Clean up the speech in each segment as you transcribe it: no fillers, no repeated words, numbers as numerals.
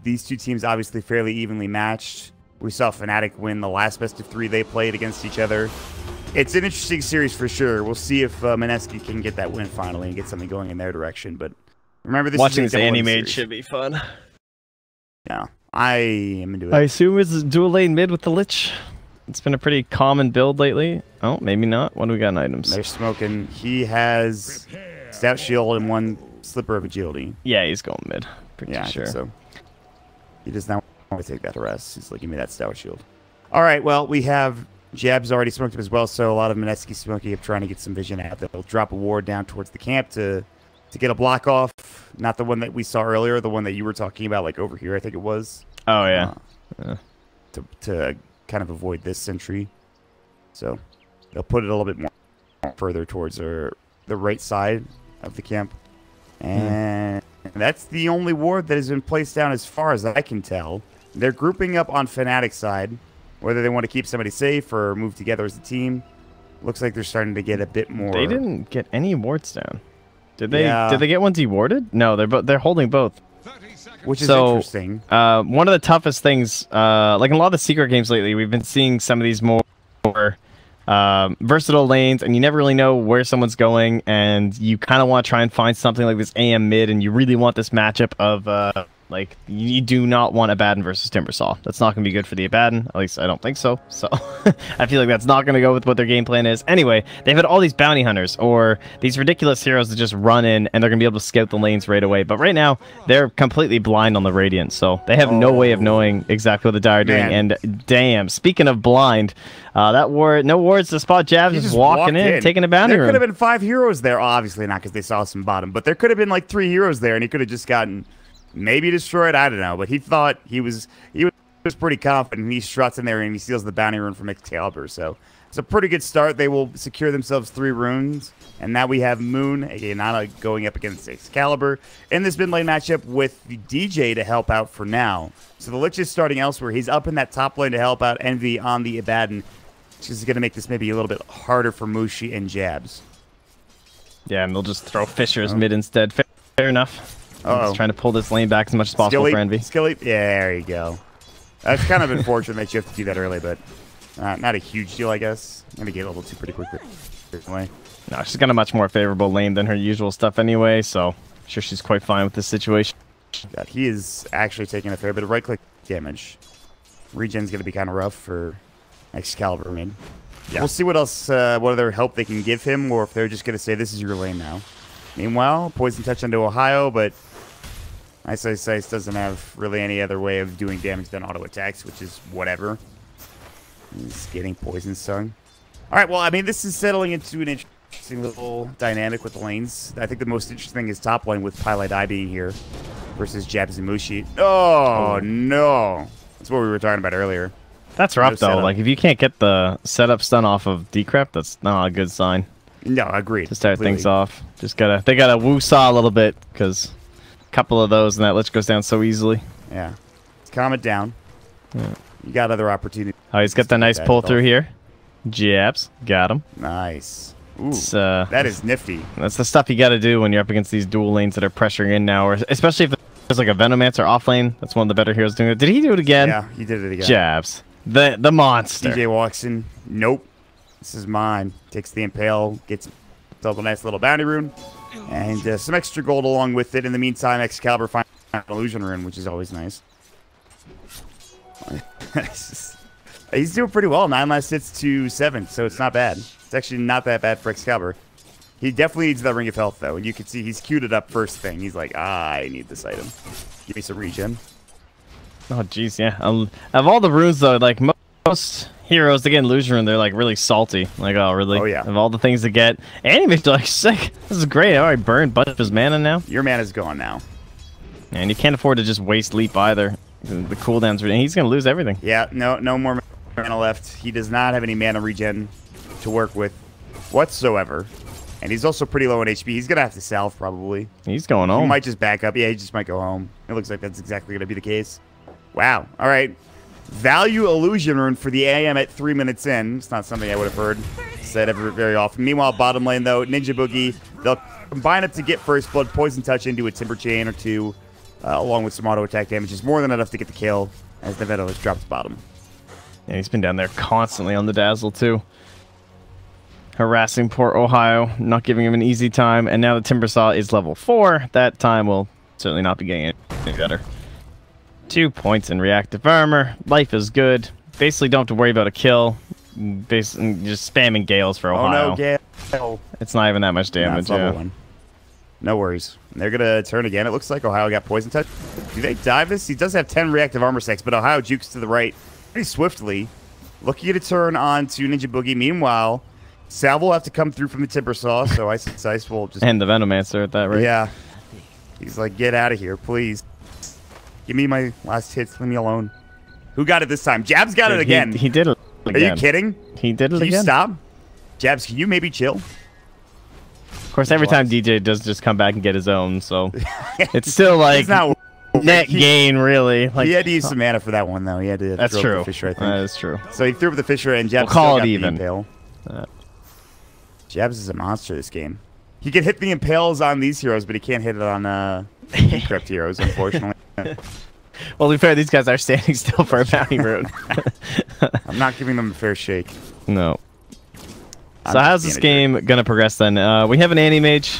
these two teams obviously fairly evenly matched. We saw Fnatic win the last best of 3 they played against each other. It's an interesting series for sure. We'll see if Mineski can get that win finally and get something going in their direction. But remember, this watching this animate should be fun. Yeah, I am into it. I assume it's dual lane mid with the Lich. It's been a pretty common build lately. Oh, maybe not. What do we got in items? They're smoking. He has stout shield and 1 slipper of agility. Yeah, he's going mid. Pretty sure. I think so. He does not want to take that harass. He's like, give me that stout shield. All right, well, we have Jab's already smoked him as well, so a lot of Mineski smoking up, trying to get some vision out. They'll drop a ward down towards the camp to get a block off. Not the one that we saw earlier, the one that you were talking about, like over here, I think it was. Oh, yeah. To kind of avoid this sentry. So they'll put it a little bit more further towards the right side of the camp. And that's the only ward that has been placed down as far as I can tell. They're grouping up on Fnatic side, whether they want to keep somebody safe or move together as a team. Looks like they're starting to get a bit more. They didn't get any wards down. Did they? Yeah. Did they get one dewarded? No, they're holding both. Which is interesting. One of the toughest things, like in a lot of the secret games lately, we've been seeing some of these more versatile lanes, and you never really know where someone's going, and you kind of want to try and find something like this AM mid, and you really want this matchup of like, you do not want Abaddon versus Timbersaw. That's not going to be good for the Abaddon. At least I don't think so. So I feel like that's not going to go with what their game plan is. Anyway, they've had all these bounty hunters or these ridiculous heroes that just run in and they're going to be able to scout the lanes right away. But right now, they're completely blind on the Radiant. So they have no way of knowing exactly what the Dire are doing. And damn, speaking of blind, that ward, no wards to spot Jabs just walking in, taking a bounty There could have been 5 heroes there. Obviously not, because they saw some bottom. But there could have been like 3 heroes there, and he could have just gotten... maybe destroyed, I don't know, but he thought he was pretty confident. He struts in there and he steals the bounty rune from Excalibur. So it's a pretty good start. They will secure themselves 3 runes, and now we have Moon, aka Nana, going up against Excalibur in this mid lane matchup with DJ to help out for now. So the Lich is starting elsewhere. He's up in that top lane to help out Envy on the Abaddon, which is going to make this maybe a little bit harder for Mushi and Jabs. Yeah, and they'll just throw Fissures mid instead. Fair enough. Just trying to pull this lane back as much as possible for Envy. Skilly, yeah, there you go. That's kind of unfortunate that you have to do that early, but not a huge deal, I guess. I'm going to get level 2 pretty quickly. No, she's got a much more favorable lane than her usual stuff anyway, so I'm sure she's quite fine with this situation. God, he is actually taking a fair bit of right-click damage. Regen's going to be kind of rough for Excalibur mid. Yeah. We'll see what else, what other help they can give him, or if they're just going to say, this is your lane now. Meanwhile, Poison Touch onto Ohio, but Ice doesn't have really any other way of doing damage than auto attacks, which is whatever. He's getting Poison Stung. All right, well, I mean, this is settling into an interesting little dynamic with the lanes. I think the most interesting thing is top lane with Pilot Eye being here versus Jabs and Mushi. Oh, no. That's what we were talking about earlier. That's rough, though. Like, if you can't get the setup stun off of Decrep, that's not a good sign. No, agreed. To start things off. They gotta woo-saw a little bit, because a couple of those and that Lich goes down so easily. Yeah. Let's calm it down. Yeah. You got other opportunities. Oh, he's got that nice pull through here. Jabs. Got him. Nice. Ooh, that is nifty. That's the stuff you gotta do when you're up against these dual lanes that are pressuring in now, or especially if there's like a Venomancer off lane. That's one of the better heroes doing it. Did he do it again? Yeah, he did it again. Jabs. The monster. DJ walks in. Nope. This is mine. Takes the Impale, gets himself a nice little bounty rune, and some extra gold along with it. In the meantime, Excalibur finds an illusion rune, which is always nice. He's doing pretty well. 9 last hits to 7, so it's not bad. It's actually not that bad for Excalibur. He definitely needs that Ring of Health, though, and you can see he's queued it up first thing. He's like, I need this item. Give me some regen. Oh, jeez, yeah. Of all the runes, though, like most heroes, they get illusion rune, they're like really salty. Like, oh, really? Oh, yeah. Of all the things to get, animated, like, sick. This is great. I already burned a bunch of his mana now. Your mana's gone now. And you can't afford to just waste leap either. The cooldowns, he's going to lose everything. Yeah, no more mana left. He does not have any mana regen to work with whatsoever. And he's also pretty low on HP. He's going to have to salve, probably. He's going home. He might just back up. Yeah, he just might go home. It looks like that's exactly going to be the case. Wow. All right. Value illusion rune for the AM at 3 minutes in. It's not something I would have heard said very often. Meanwhile, bottom lane, though, Ninja Boogie, they'll combine it to get first blood, Poison Touch into a Timber Chain or 2. along with some auto attack damage, is more than enough to get the kill as the Veto has dropped bottom. Yeah, he's been down there constantly on the Dazzle too. Harassing poor Ohio, not giving him an easy time, and now the Timbersaw is level 4. That time will certainly not be getting any better. 2 points in reactive armor. Life is good. Basically don't have to worry about a kill. Basically just spamming Gales for Ohio. Oh no, Gale. It's not even that much damage. No, level 1. No worries. They're going to turn again. It looks like Ohio got poison touch. Do they dive this? He does have 10 reactive armor stacks, but Ohio jukes to the right pretty swiftly. Looking to turn on to Ninja Boogie. Meanwhile, Salvo will have to come through from the Timbersaw, so Ice will just... And the Venomancer at that rate. Yeah. He's like, get out of here, please. Give me my last hits. Leave me alone. Who got it this time? Jabs got it again. He did it again. Are you kidding? He did it again. Can you stop? Jabs, can you maybe chill? Of course, every time DJ does just come back and get his own, so it's still like net gain, really. Like, he had to use some mana for that one, though. He had to that's throw true. Up the Fisher, I think. That is true. So he threw up the Fisher, and Jabs we'll call still it got even. the Impale. Jabs is a monster this game. He can hit the Impales on these heroes, but he can't hit it on Decrypt heroes, unfortunately. Well, to be fair, these guys are standing still for a bounty rune. I'm not giving them a fair shake. No. So how's this game going to progress then? We have an Anti-Mage,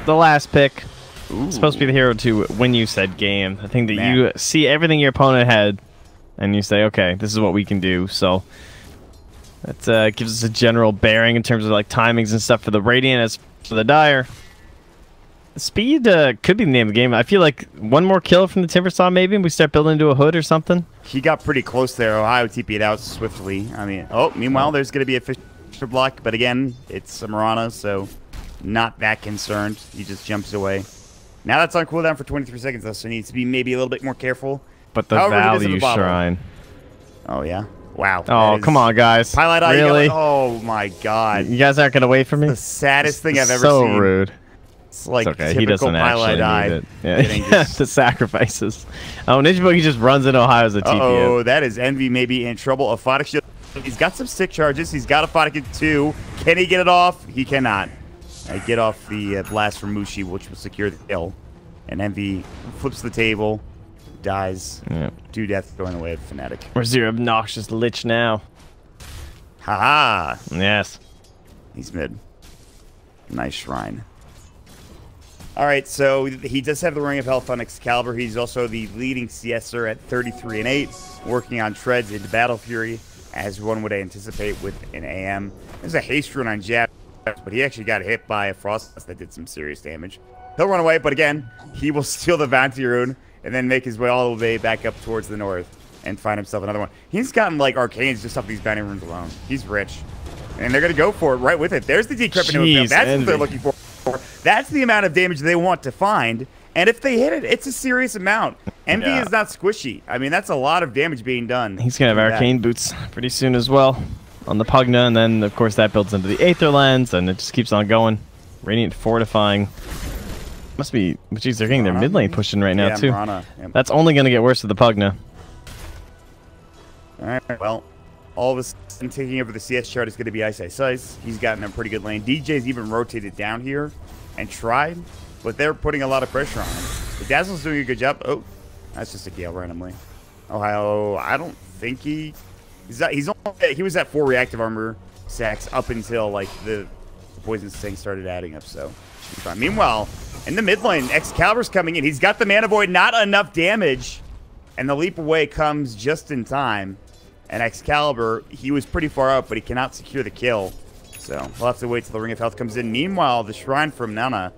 the last pick. It's supposed to be the hero to win you said game. I think that you see everything your opponent had, and you say, okay, this is what we can do. So that gives us a general bearing in terms of like timings and stuff for the Radiant as for the Dire. Speed could be the name of the game. I feel like one more kill from the Timbersaw maybe, and we start building into a hood or something. He got pretty close there. Ohio TP'd out swiftly. I mean, meanwhile, there's going to be a Fisher block, but again, it's a Mirana, so not that concerned. He just jumps away. Now that's on cooldown for 23 seconds, though, so he needs to be maybe a little bit more careful. But the value shrine. Oh, yeah. Wow. Oh, come on, guys. Highlight eye. Really? Oh, my God. You guys aren't going to wait for me? It's the saddest thing I've ever seen. So rude. It's like it's okay. He doesn't actually need it. Yeah. The sacrifices. Oh, Ninja Boogie just runs in Ohio as a TPM. Oh, that is Envy maybe in trouble. Aphotic shield. He's got some stick charges. He's got Aphotic at 2. Can he get it off? He cannot. Get off the blast from Mushi, which will secure the kill. And Envy flips the table, dies. Yep. 2 deaths going away of Fnatic. Where's your obnoxious Lich now? Haha. Yes. He's mid. Nice shrine. All right, so he does have the Ring of Health on Excalibur. He's also the leading CSer at 33 and 8, working on treads into Battle Fury, as one would anticipate with an AM. There's a haste rune on Jab, but he actually got hit by a Frost that did some serious damage. He'll run away, but again, he will steal the Bounty rune and then make his way all the way back up towards the north and find himself another one. He's gotten like arcanes just off these Bounty runes alone. He's rich, and they're gonna go for it right with it. There's the Decrepit Impale. That's what they're looking for. That's the amount of damage they want to find, and if they hit it, it's a serious amount. Envy is not squishy. I mean, that's a lot of damage being done. He's gonna have arcane boots pretty soon as well on the Pugna, and then of course that builds into the Aether Lens, and it just keeps on going. Radiant fortifying. Must be, jeez, they're getting their mid lane pushing right now too. That's only gonna get worse with the Pugna. All right, well, all of a sudden taking over the CS chart is going to be Ice. He's gotten a pretty good lane. DJ's even rotated down here and tried, but they're putting a lot of pressure on him. The Dazzle's doing a good job. Oh, that's just a Gale randomly. Ohio, I don't think he was at 4 reactive armor sacks up until like the poison thing started adding up, so should be fine. Meanwhile, in the mid lane, Excalibur's coming in. He's got the Mana Void, not enough damage, and the leap away comes just in time. And Excalibur, he was pretty far out, but he cannot secure the kill. So we'll have to wait till the Ring of Health comes in. Meanwhile, the Shrine from Nana,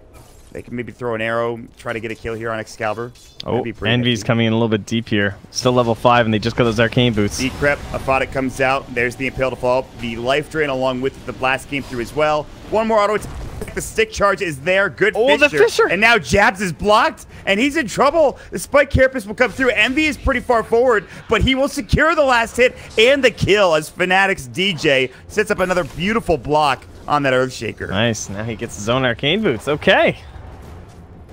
they can maybe throw an arrow, try to get a kill here on Excalibur. Oh, Envy's coming in a little bit deep here. Still level 5, and they just got those arcane boots. Decrep, Aphotic comes out. There's the Impale to follow up. The Life Drain along with the Blast came through as well. One more auto attack. The stick charge is there. Good Fisher. The Fisher! And now Jabs is blocked, and he's in trouble. The Spike Carapace will come through. Envy is pretty far forward, but he will secure the last hit and the kill as Fnatic's DJ sets up another beautiful block on that Earthshaker. Nice. Now he gets his own arcane boots. Okay.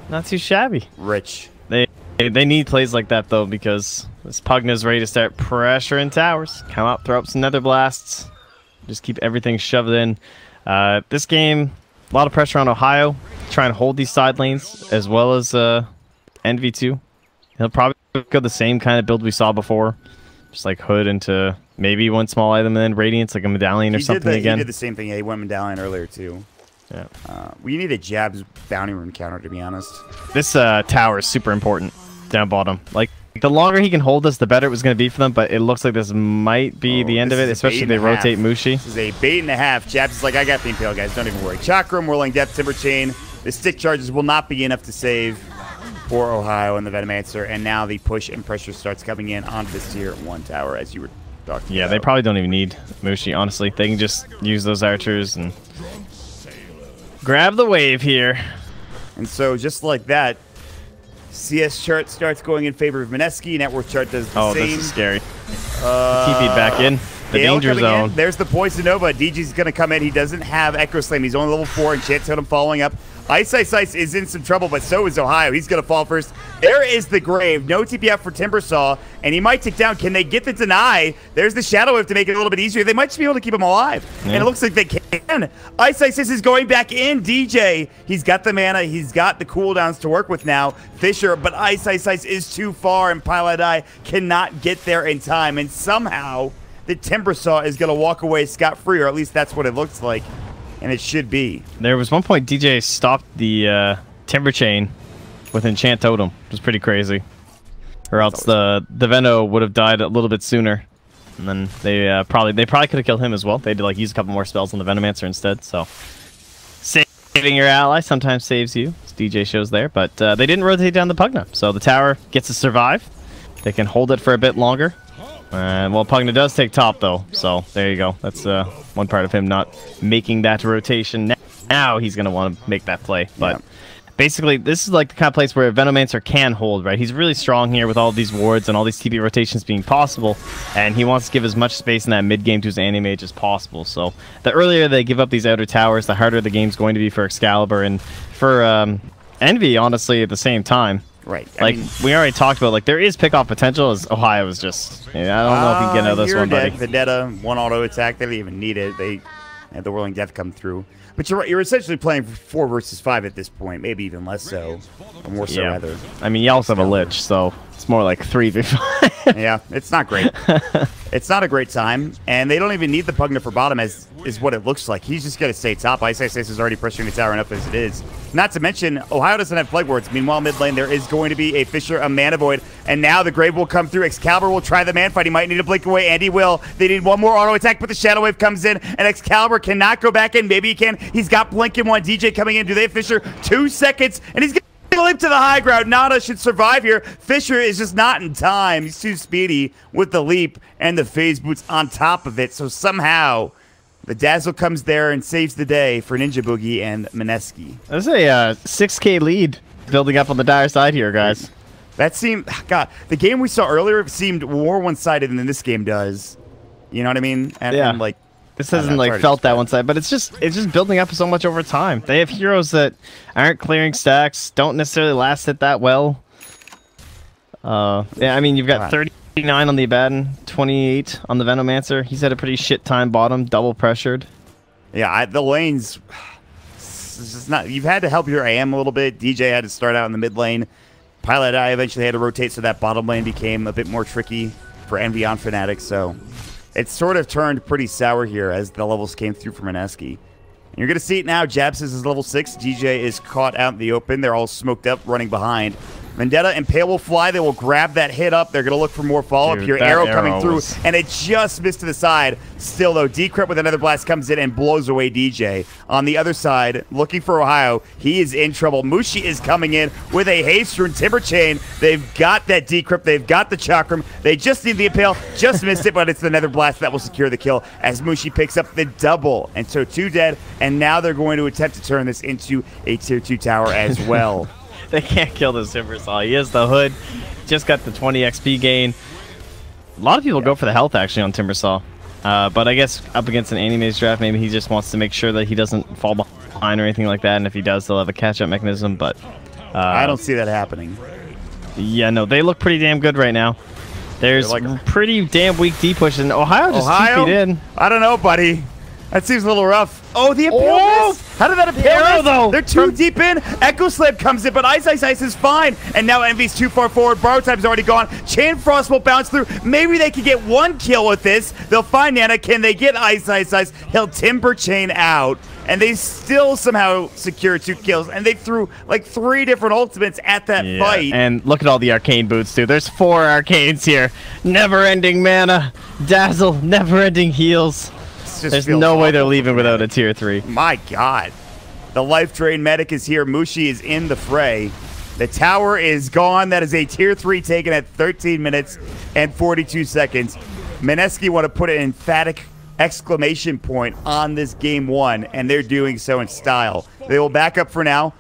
Not too shabby. Rich. They need plays like that, though, because this Pugna's ready to start pressuring towers. Come up, throw up some Nether Blasts. Just keep everything shoved in. This game, a lot of pressure on Ohio. Try and hold these side lanes, as well as Envy too. He'll probably go the same kind of build we saw before. Just like Hood into maybe one small item and then Radiance, like a medallion or something again. He did the same thing. Yeah, he went medallion earlier too. Yeah. We need a Jabs bounty rune counter, to be honest. This tower is super important down bottom. Like, the longer he can hold this, the better it was going to be for them, but it looks like this might be the end of it, especially if they rotate Mushi. This is a bait and a half. Jabs is like, I got the Impale, guys. Don't even worry. Chakram, Whirling Death, Timber Chain. The stick charges will not be enough to save for Ohio and the Venomancer, and now the push and pressure starts coming in onto this tier 1 tower, as you were talking about. Yeah, they probably don't even need Mushi, honestly. They can just use those archers and grab the wave here. And so, just like that, CS chart starts going in favor of Mineski. Net worth chart does the same. Oh, this is scary. TP'd back in. The danger zone. In. There's the Poison Nova. DG's going to come in. He doesn't have Echo Slam. He's only level 4, and Chant Totem following up. Ice is in some trouble, but so is Ohio. He's going to fall first. There is the Grave. No TPF for Timbersaw, and he might take down. Can they get the deny? There's the Shadow Wave to make it a little bit easier. They might just be able to keep him alive, and it looks like they can. Ice is going back in. DJ, he's got the mana. He's got the cooldowns to work with now. Fisher, but Ice is too far, and Piladai cannot get there in time, and somehow the Timbersaw is going to walk away scot-free, or at least that's what it looks like. And it should be. There was one point DJ stopped the Timber Chain with Enchant Totem. It was pretty crazy. Or else the Veno would have died a little bit sooner. And then they probably could have killed him as well. They had to like use a couple more spells on the Venomancer instead. So saving your ally sometimes saves you, as DJ shows there. But they didn't rotate down the Pugna. So the tower gets to survive. They can hold it for a bit longer. Well, Pugna does take top, though, so there you go. That's one part of him not making that rotation. Now he's going to want to make that play. But basically, this is like the kind of place where a Venomancer can hold, right? He's really strong here with all these wards and all these TP rotations being possible, and he wants to give as much space in that mid-game to his Anti-Mage as possible. So the earlier they give up these outer towers, the harder the game's going to be for Excalibur and for Envy, honestly, at the same time. Right. Like, we already talked about, like, there is pick-off potential, as Ohio is just... I don't know if you can get out of this one, buddy. Vendetta, one auto attack. They didn't even need it. They had the Whirling Death come through. But you're right. You're essentially playing 4 versus 5 at this point. Maybe even less so. Or more so, rather. I mean, you also have a Lich, so it's more like 3v5. Yeah, it's not great. It's not a great time. And they don't even need the Pugna for bottom, as is what it looks like. He's just going to stay top. Ice is already pressuring the tower enough as it is. Not to mention, Ohio doesn't have Plague Wards. Meanwhile, mid lane, there is going to be a Fisher, a Mana Void, and now the Grave will come through. Excalibur will try the man fight. He might need to blink away, and he will. They need one more auto attack, but the Shadow Wave comes in, and Excalibur cannot go back in. Maybe he can. He's got Blink in one. DJ coming in. Do they have Fisher? 2 seconds, and he's going to leap to the high ground. Nada should survive here. Fisher is just not in time. He's too speedy with the leap and the phase boots on top of it, so somehow the Dazzle comes there and saves the day for Ninja Boogie and Mineski. That's a 6K lead building up on the dire side here, guys. That seemed... God, the game we saw earlier seemed more one-sided than this game does. You know what I mean? And like... This hasn't like felt that one side, but it's just building up so much over time. They have heroes that aren't clearing stacks, don't necessarily last it that well. Yeah, I mean, you've got 39 on the Abaddon, 28 on the Venomancer. He's had a pretty shit time bottom, double pressured. Yeah, the lanes... It's just not... You've had to help your AM a little bit. DJ had to start out in the mid lane. Pilot Eye eventually had to rotate, so that bottom lane became a bit more tricky for Envy on Fnatic, so... It's sort of turned pretty sour here as the levels came through for Mineski. And you're going to see it now. Jabs is level 6. DJ is caught out in the open. They're all smoked up, running behind. Vendetta and Pale will fly. They will grab that hit up. They're going to look for more follow-up here. Arrow coming through, and it just missed to the side. Still, though, Decrypt with another blast comes in and blows away DJ. On the other side, looking for Ohio, he is in trouble. Mushi is coming in with a haste rune Timber Chain. They've got that Decrypt. They've got the Chakram. They just need the Impale. Just missed it, but it's the Nether Blast that will secure the kill as Mushi picks up the double. And so 2 dead, and now they're going to attempt to turn this into a Tier 2 tower as well. They can't kill the Timbersaw. He is the Hood. Just got the 20 XP gain. A lot of people go for the health, actually, on Timbersaw. But I guess up against an Anti-Mage draft, maybe he just wants to make sure that he doesn't fall behind or anything like that. And if he does, they'll have a catch-up mechanism. But I don't see that happening. Yeah, no, they look pretty damn good right now. There's like pretty damn weak D push, and Ohio just TP'd in. I don't know, buddy. That seems a little rough. Oh, the impale miss. How did that impale miss? though. They're too deep in. Echo Slam comes in, but Ice is fine. And now Envy's too far forward. Borrow Time's already gone. Chain Frost will bounce through. Maybe they can get one kill with this. They'll find Nana. Can they get Ice? He'll Timber Chain out. And they still somehow secure 2 kills. And they threw like 3 different ultimates at that fight. And look at all the arcane boots, too. There's 4 arcanes here. Never-ending mana. Dazzle. Never-ending heals. There's no way they're leaving without a tier 3. My God. The life drain medic is here. Mushi is in the fray. The tower is gone. That is a tier 3 taken at 13 minutes and 42 seconds. Mineski want to put an emphatic exclamation point on this game 1, and they're doing so in style. They will back up for now.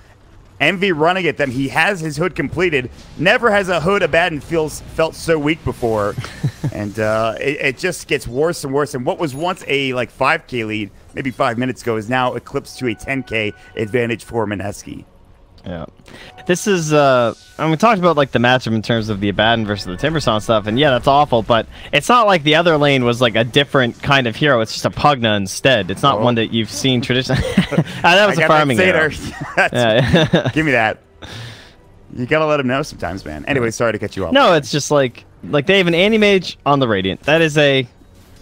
Envy running at them. He has his hood completed. Never has a hood Abaddon felt so weak before. And it just gets worse and worse. And what was once a like 5K lead, maybe 5 minutes ago, is now eclipsed to a 10K advantage for Mineski. Yeah. This is, and we talked about like the matchup in terms of the Abaddon versus the Timbersaw stuff, and yeah, that's awful, but it's not like the other lane was like a different kind of hero. It's just a Pugna instead. It's not one that you've seen traditionally. That was a farming hero. Give me that. You gotta let him know sometimes, man. Anyway, sorry to cut you off. No, it's just like they have an Anti-Mage on the Radiant. That is a,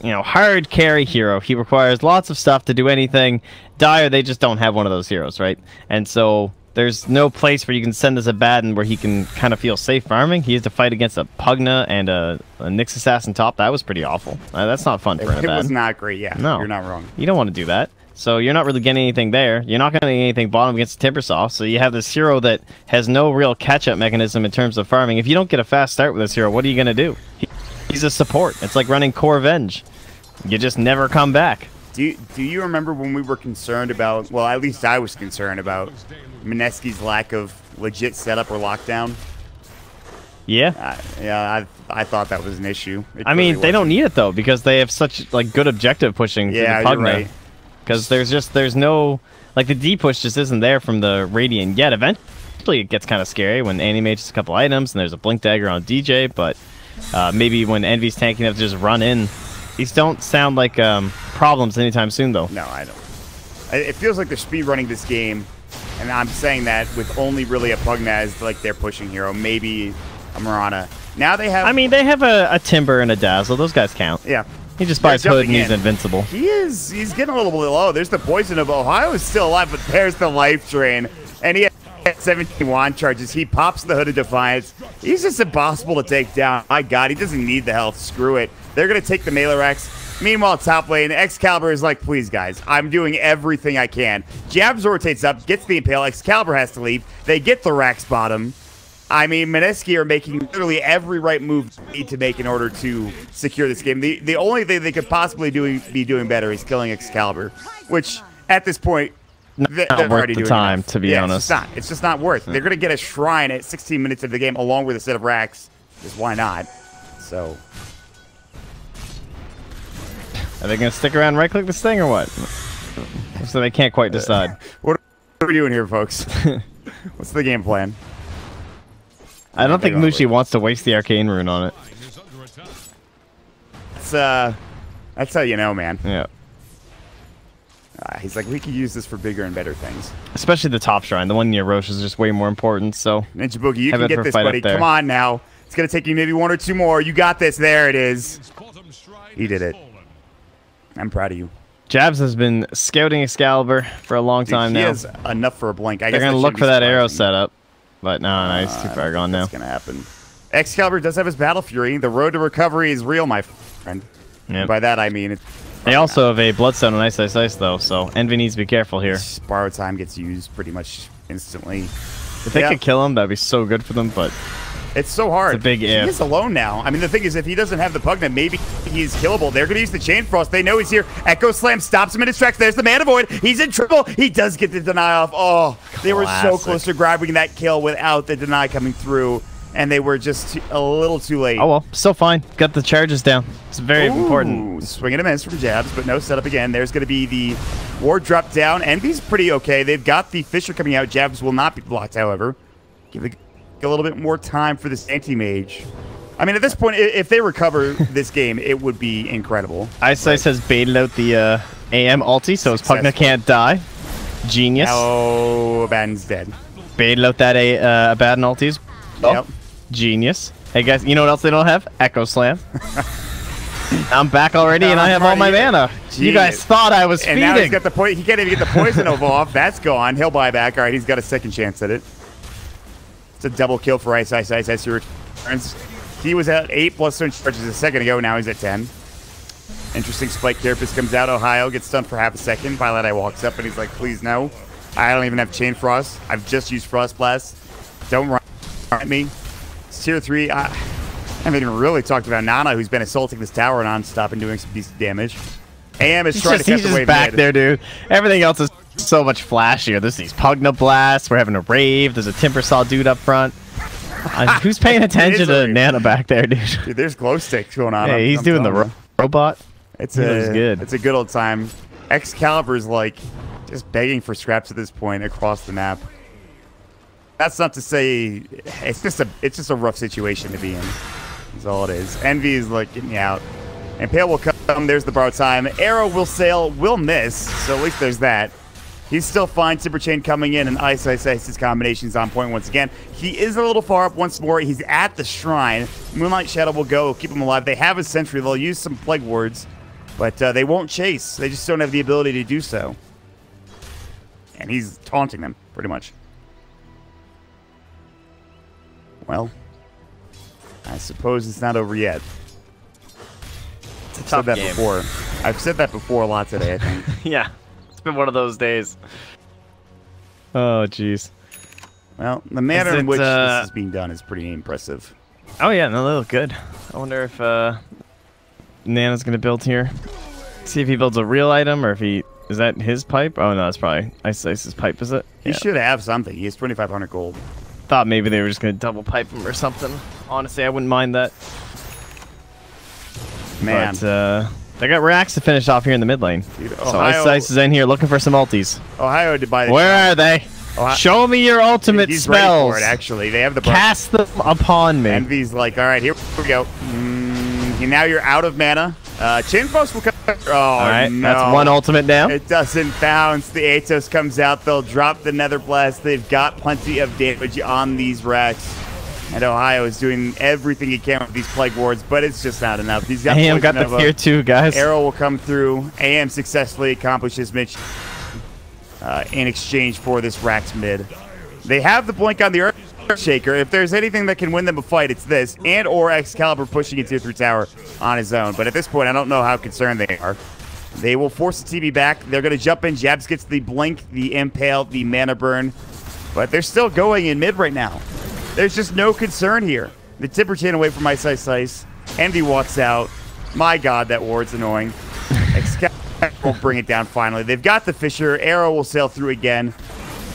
hard carry hero. He requires lots of stuff to do anything. Dire, they just don't have one of those heroes, right? And so there's no place where you can send this Abaddon where he can kind of feel safe farming. He has to fight against a Pugna and a Nyx Assassin top. That was pretty awful. That's not fun for an Abaddon. It was not great, yeah. No. You're not wrong. You don't want to do that. So you're not really getting anything there. You're not getting anything bottom against Timbersaw. So you have this hero that has no real catch-up mechanism in terms of farming. If you don't get a fast start with this hero, what are you going to do? He's a support. It's like running Core Venge. You just never come back. Do you remember when we were concerned about, well, at least I was concerned about Mineski's lack of legit setup or lockdown? Yeah. Yeah, I thought that was an issue. I mean, they don't need it, though, because they have such like good objective pushing through the Pugna. You're right. Because there's no, like, the D push just isn't there from the Radiant yet. Eventually it gets kind of scary when Anti-Mage a couple items and there's a Blink Dagger on DJ, but maybe when Envy's tanking up to just run in. These don't sound like problems anytime soon, though. No, I don't. It feels like they're speedrunning this game, and I'm saying that with only really a Pugna as like their pushing hero, maybe a Mirana. Now they have... I mean, they have a Timber and a Dazzle. Those guys count. Yeah. He just buys Hood and he's invincible. He's getting a little bit low. There's the Poison of Ohio is still alive, but there's the Life Drain. And he has 17 wand charges. He pops the Hood of Defiance. He's just impossible to take down. My God, he doesn't need the health. Screw it. They're going to take the melee racks. Meanwhile, top lane, Excalibur is like, please, guys, I'm doing everything I can. Jabs rotates up, gets the Impale. Excalibur has to leave. They get the racks bottom. I mean, Mineski are making literally every right move they need to make in order to secure this game. The only thing they could possibly be doing better is killing Excalibur, which at this point, they're already doing time, to be honest. It's just not worth. They're going to get a shrine at 16 minutes of the game along with a set of racks. Just why not? So... Are they going to stick around and right-click this thing or what? So they can't quite decide. What are we doing here, folks? What's the game plan? I don't think Mushi wants to waste the Arcane Rune on it. That's how you know, man. Yeah. He's like, we could use this for bigger and better things. Especially the top shrine. The one near Roche is just way more important, so... Ninja Boogie, you can get this, buddy. Come on now. It's going to take you maybe 1 or 2 more. You got this. There it is. He did it. I'm proud of you. Jabs has been scouting Excalibur for a long time now. He has enough for a blink. They're going to look for that arrow setup. But no, he's too far gone now. That's going to happen. Excalibur does have his Battle Fury. The road to recovery is real, my friend. Yep. By that, I mean... They also have a Bloodstone and Ice, though, so Envy needs to be careful here. Borrow Time gets used pretty much instantly. If they could kill him, that'd be so good for them, but... It's so hard. It's a big if. He is alone now. I mean, the thing is, if he doesn't have the Pugna, maybe he's killable. They're going to use the Chain Frost. They know he's here. Echo Slam stops him in his tracks. There's the Mana Void. He's in trouble. He does get the deny off. Oh, they were so close to grabbing that kill without the deny coming through, and they were just a little too late. Oh, well, still fine. Got the charges down. It's very important. Swinging a miss from Jabs, but no setup again. There's going to be the Ward drop down. Envy's pretty okay. They've got the Fisher coming out. Jabs will not be blocked, however. Give it a little bit more time for this Anti-Mage. I mean, at this point, if they recover this game, it would be incredible. Ice has baited out the AM ulti, so his Pugna can't die. Genius. Oh, Abaddon's dead. Bailed out that Abaddon ultis. Oh, Yep. genius. Hey guys, you know what else they don't have? Echo Slam. I'm back already, and I have all my mana. Genius. You guys thought I was feeding. And now he's got the he can't even get the poison Nova off. That's gone. He'll buy back. All right, he's got a second chance at it. It's a double kill for Ice Ice as he returns. He was at 8 plus swing charges a second ago. Now he's at 10. Interesting spike carapace comes out. Ohio gets stunned for half a second. Violet Eye walks up and he's like, please no. I don't even have Chain Frost. I've just used Frost Blast. Don't run at me. It's tier 3. I haven't even really talked about Nana, who's been assaulting this tower non-stop and doing some decent damage. AM is trying to catch the wave back mid. there, dude. Everything else is so much flashier. There's these Pugna Blasts. We're having a rave. There's a Timbersaw dude up front. Who's paying attention to Nana back there, dude? Dude, there's glow sticks going on. Hey, he's doing the robot. It's good. It's a good old time. Excalibur's like just begging for scraps at this point across the map. That's not to say it's just a rough situation to be in. That's all it is. Envy is like getting out. And Pale will come. There's the borrow time. Arrow will sail, will miss. So at least there's that. He's still fine. Timber Chain coming in, and Ice Ice Ice's combination's on point once again. He is a little far up once more. He's at the shrine. Moonlight Shadow will go, keep him alive. They have a sentry. They'll use some plague wards, but they won't chase. They just don't have the ability to do so. And he's taunting them, pretty much. Well, I suppose it's not over yet. It's a tough game. Before. I've said that before a lot today, I think. Yeah. It's been one of those days. Oh, jeez. Well, the manner in which this is being done is pretty impressive. Oh, yeah. No, they look good. I wonder if Nana's going to build here. See if he builds a real item or if he... Is that his pipe? Oh, no, that's probably Ice Ice's pipe, is it? He should have something. He has 2,500 gold. Thought maybe they were just going to double pipe him or something. Honestly, I wouldn't mind that. Man. But, they got racks to finish off here in the mid lane. Dude, so Ice Ice is in here looking for some ultis. Ohio to buy. Where are they? Show me your ultimate He's spells. ready for it, actually. They have the cast them upon me. Envy's like, all right, here we go. Now you're out of mana. Chain Frost will come. Oh, all right, no. That's one ultimate down. It doesn't bounce. The Atos comes out. They'll drop the Nether Blast. They've got plenty of damage on these racks. And Ohio is doing everything he can with these plague wards, but it's just not enough. He's got AM got the tier 2, guys. Arrow will come through. AM successfully accomplishes mission in exchange for this Rax mid. They have the blink on the Earthshaker. If there's anything that can win them a fight, it's this, and or Excalibur pushing a tier 3 tower on his own. But at this point, I don't know how concerned they are. They will force the TB back. They're going to jump in. Jabs gets the blink, the impale, the mana burn. But they're still going in mid right now. There's just no concern here. The Timber Chain away from Ice Ice Ice. Envy walks out. My God, that ward's annoying. Excalibur will bring it down finally. They've got the Fisher. Arrow will sail through again.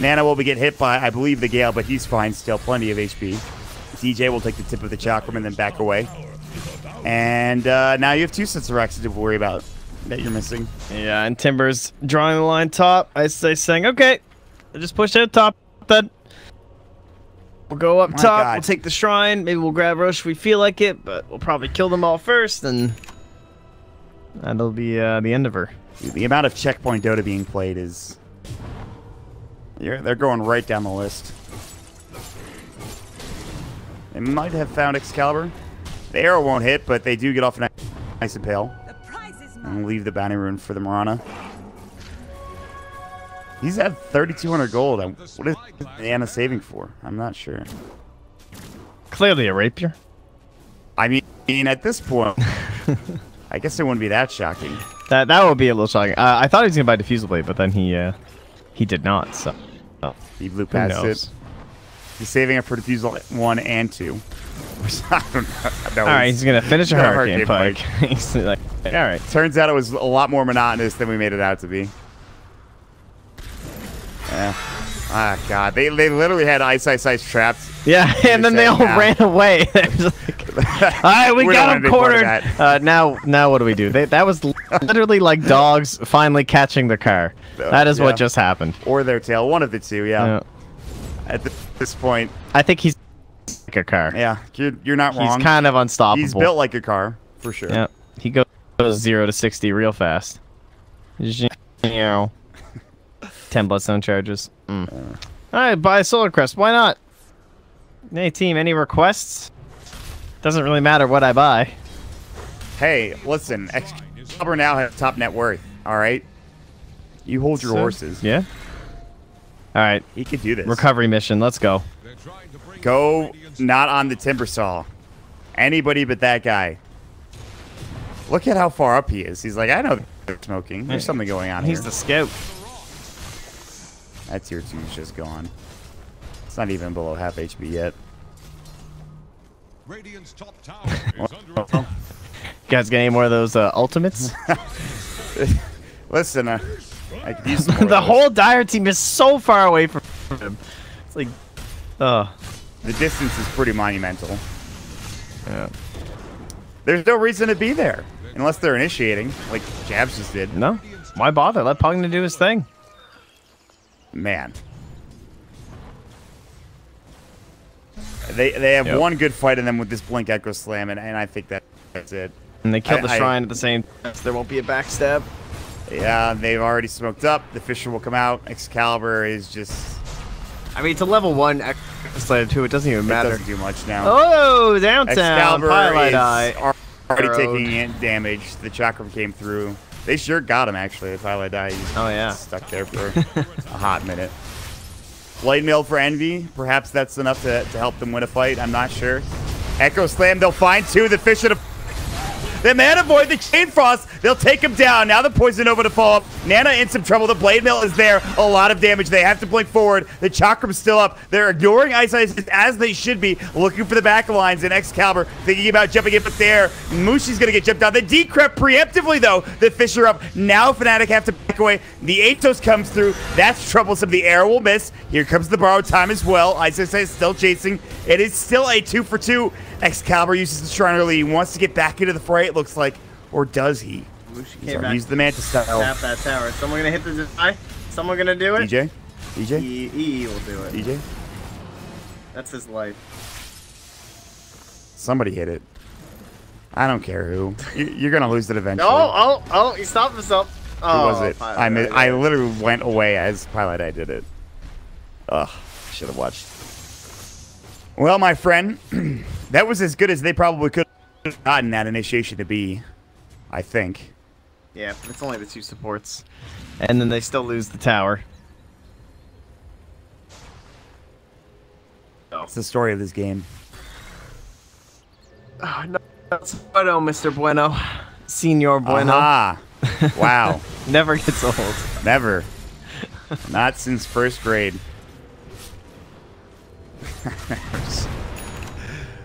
Nana will get hit by, I believe, the Gale, but he's fine still. Plenty of HP. DJ will take the tip of the chakram and then back away. And now you have 2 sets of racks to worry about that you're missing. Yeah, and Timber's drawing the line top. Ice Ice saying, okay, I just pushed out top then. We'll go up top, we'll take the shrine, maybe we'll grab Roche if we feel like it, but we'll probably kill them all first, and that'll be the end of her. The amount of checkpoint Dota being played is... They're going right down the list. They might have found Excalibur. The arrow won't hit, but they do get off a nice impale. And leave the bounty rune for the Marana. He's at 3,200 gold. What is Nana saving for? I'm not sure. Clearly a rapier. I mean, at this point, I guess it wouldn't be that shocking. That would be a little shocking. I thought he was gonna buy Diffusal Blade, but then he did not. So he blew past it. He's saving it for Diffusal 1 and 2. I don't know. All right, he's gonna finish a Hurricane Pike. He's like, all right. Turns out it was a lot more monotonous than we made it out to be. Yeah. Ah, God. They literally had Ice Ice Ice trapped. Yeah, and then they all ran away. Like, all right, we got him cornered. Now what do we do? That was literally like dogs finally catching the car. That is what just happened. Or their tail. One of the two, yeah. At this point. I think he's like a car. Yeah, you're not wrong. He's kind of unstoppable. He's built like a car, for sure. Yeah, he goes 0 to 60 real fast. 10 bloodstone charges. Alright, buy a solar crest. Why not? Hey team, any requests? Doesn't really matter what I buy. Hey, listen, Excalibur now has top net worth. All right, you hold your horses. Yeah. All right. He could do this. Recovery mission. Let's go. Go not on the timber saw. Anybody but that guy. Look at how far up he is. He's like, I know they're smoking. There's something going on here. He's the scout. That tier 2 is just gone. It's not even below half HP yet. Radiant's top tower is under attack. You guys got any more of those ultimates? Listen, I could use some more The of whole Dire team is so far away from him. It's like, the distance is pretty monumental. Yeah. There's no reason to be there unless they're initiating, like Jabs just did. No, why bother? Let Pugna do his thing. Man, they have one good fight in them with this Blink Echo Slam, and I think that's it. And they killed the shrine at the same time, so there won't be a backstab. Yeah, they've already smoked up. The Fisher will come out. Excalibur is just... I mean, it's a level 1 Excited 2. It doesn't even matter. It doesn't do much now. Oh, downtown. Excalibur Pilot is Eye. already taking damage. The Chakram came through. They sure got him, actually. The Pilot Eye. Oh, yeah. Stuck there for a hot minute. Blade Mail for Envy. Perhaps that's enough to help them win a fight. I'm not sure. Echo Slam. They'll find two. The Fisher to... They man avoid the Chain Frost. They'll take him down. Now the Poison Nova to fall up. Nana in some trouble. The Blade Mail is there. A lot of damage. They have to blink forward. The Chakram's still up. They're ignoring Ice as they should be, looking for the back lines. And Excalibur thinking about jumping in up there. Mushi's going to get jumped down. The Decrep preemptively, though. The Fisher up. Now Fnatic have to back away. The Atos comes through. That's troublesome. The arrow will miss. Here comes the borrowed time as well. Ice is still chasing. It is still a 2-for-2. Excalibur uses the Shrine early. He wants to get back into the fray, it looks like. Or does he? Use the Manta style. Tap that tower. Someone gonna hit the eye? Someone gonna do it? DJ? DJ? E will do it. DJ? That's his life. Somebody hit it. I don't care who. You're gonna lose it eventually. Oh, he stopped himself. Oh, who was it? I literally went away as Pilot I did it. Ugh, should have watched. Well, my friend, that was as good as they probably could have gotten that initiation to be, I think. Yeah, but it's only the two supports. And then they still lose the tower. It's the story of this game. Oh, no, that's Bueno, Mr. Bueno. Senor Bueno. Ah, wow. Never gets old. Never. Not since first grade.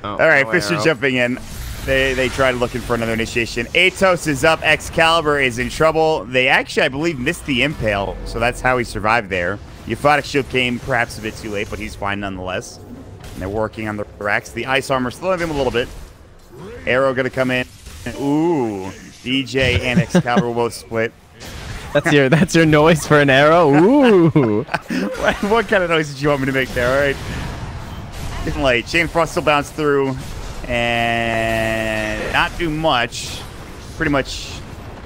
All right, Fisher jumping in. They tried looking for another initiation. Atos is up. Excalibur is in trouble. They actually, I believe, missed the impale, so that's how he survived there. Euphonic Shield came perhaps a bit too late, but he's fine nonetheless. And they're working on the racks. The Ice Armor slowing him a little bit. Arrow going to come in. Ooh, DJ and Excalibur will both split. That's your noise for an arrow? Ooh. What kind of noise did you want me to make there? All right. Getting late. Chain Frost will bounce through and not do much. Pretty much,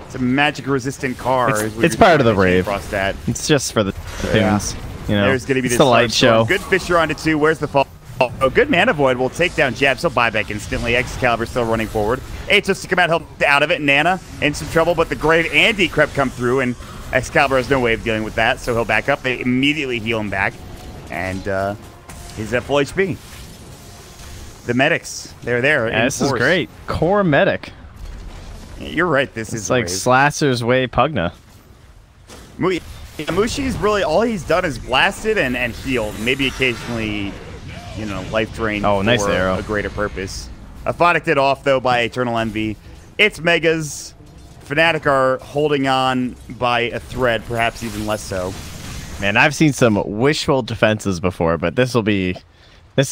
it's a magic resistant car. It's part of the rave. Frost at. It's just for the tunes. You know, there's going to be this the light show. Good Fisher onto 2. Where's the fall? Oh, good Mana Void will take down Jab. So buyback instantly. Excalibur still running forward. Atos to come out, help out of it. Nana in some trouble, but the Grave and Decrep come through, and Excalibur has no way of dealing with that, so he'll back up. They immediately heal him back, and he's at full HP. The medics, they're there. Yeah, this is great. Core medic. You're right. This is like Slasher's way Pugna. Mushi's really all he's done is blasted and healed. Maybe occasionally, you know, life drain. Oh, nice arrow. A greater purpose. Aphotic did off though by Eternal Envy. It's Megas. Fnatic are holding on by a thread, perhaps even less so. Man, I've seen some wishful defenses before, but this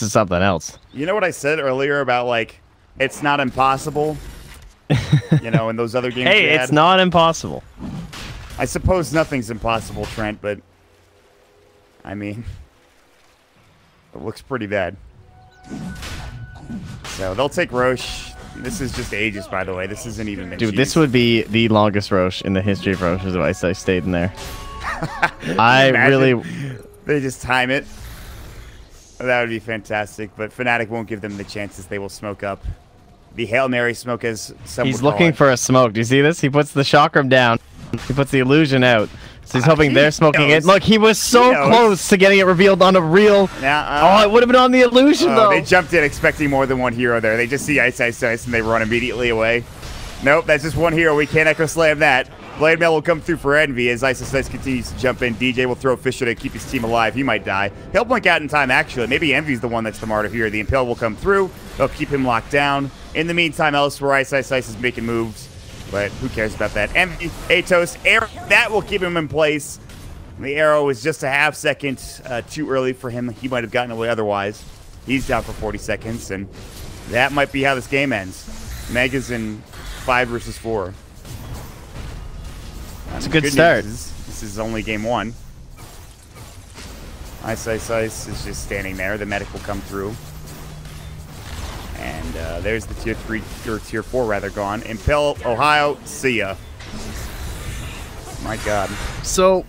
is something else. You know what I said earlier about, like, it's not impossible? You know, in those other games Hey, it's not impossible. I suppose nothing's impossible, Trent, but, I mean, it looks pretty bad. So they'll take Roche. This is just Aegis, by the way. This isn't even the Dude, this would be the longest Roche in the history of Roche's if I stayed in there. I really... They just time it. That would be fantastic, but Fnatic won't give them the chances. They will smoke up. The Hail Mary smoke, as some He's looking for a smoke. Do you see this? He puts the chakram down. He puts the illusion out. So he's hoping they're smoking it. Look, he was so close to getting it revealed on a real... oh, it would have been on the illusion, though. They jumped in expecting more than one hero there. They just see Ice, Ice, Ice, and they run immediately away. Nope, that's just one hero. We can't Echo Slam that. Blade Mail will come through for Envy as Ice, Ice, Ice continues to jump in. DJ will throw Fisher to keep his team alive. He might die. He'll blink out in time, actually. Maybe Envy's the one that's the martyr here. The Impale will come through. They'll keep him locked down. In the meantime, elsewhere, Ice, Ice, Ice is making moves. But who cares about that? Envy, Atos, Arrow, that will keep him in place. The arrow is just a half second too early for him. He might have gotten away otherwise. He's down for 40 seconds, and that might be how this game ends. Mega's in 5 versus 4. That's a good start. This is only game 1. Ice, Ice, Ice is just standing there. The medic will come through. And there's the tier 3, or tier 4 rather, gone. Impel, Ohio, see ya. My God. So...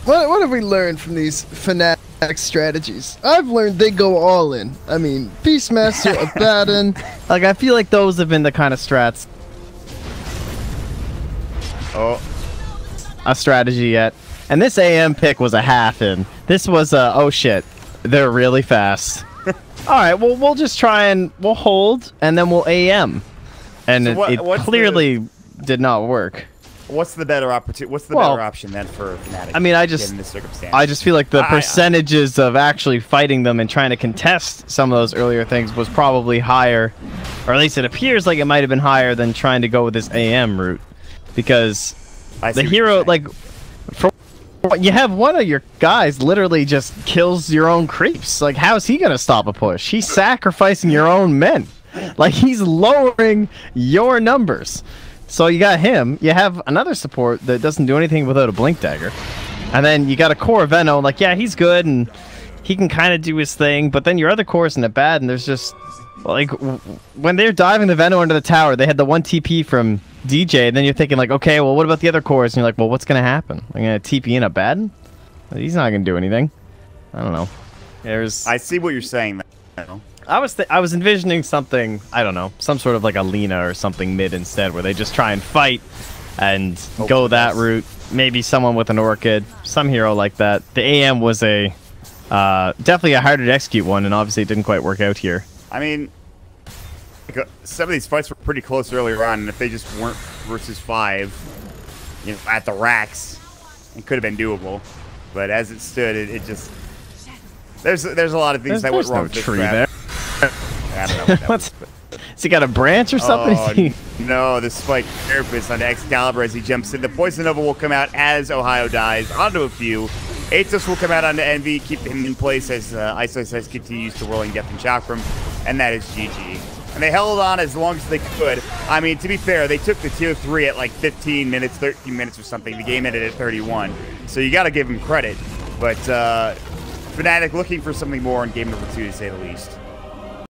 What have we learned from these Fnatic strategies? I've learned they go all in. I mean, Beastmaster, Abaddon. Like, I feel like those have been the kind of strats. Oh. A strategy yet. And this AM pick was a half in. This was a, oh shit, they're really fast. Alright, well, we'll just try and we'll hold, and then we'll AM. And so it clearly did not work. What's the better opportunity? What's the better option then for Fnatic? I mean, I just feel like the percentages of actually fighting them and trying to contest some of those earlier things was probably higher, or at least it appears like it might have been higher than trying to go with this AM route, because the hero, like, you have one of your guys literally just kills your own creeps. Like, how's he gonna stop a push? He's sacrificing your own men. Like, he's lowering your numbers. So you got him, you have another support that doesn't do anything without a Blink Dagger. And then you got a core Venno, like, yeah, he's good, and he can kind of do his thing, but then your other core isn't bad, and there's just, like, when they're diving the Venno under the tower, they had the 1 TP from DJ, and then you're thinking, like, okay, well, what about the other cores? And you're like, well, what's going to happen? I'm going to TP in a Abaddon? He's not going to do anything. I don't know. I see what you're saying, though. I was envisioning something, I don't know, some sort of like a Lina or something mid instead, where they just try and fight and go that route. Maybe someone with an Orchid, some hero like that. The AM was a definitely a harder to execute one, and obviously it didn't quite work out here. I mean, some of these fights were pretty close earlier on, and if they just weren't versus 5, you know, at the racks, it could have been doable. But as it stood, it just there's a lot of things that went wrong with this tree there. I don't know what that was. Has he got a branch or something? No, the Spike Therapist on Excalibur as he jumps in. The Poison Nova will come out as Ohio dies onto a few. Atos will come out onto Envy, keep him in place as Ice Ice Ice continues to Whirling Death and Chakram, and that is GG. And they held on as long as they could. I mean, to be fair, they took the tier 3 at like 15 minutes, 13 minutes or something. The game ended at 31, so you got to give them credit. But Fnatic looking for something more in game number 2, to say the least.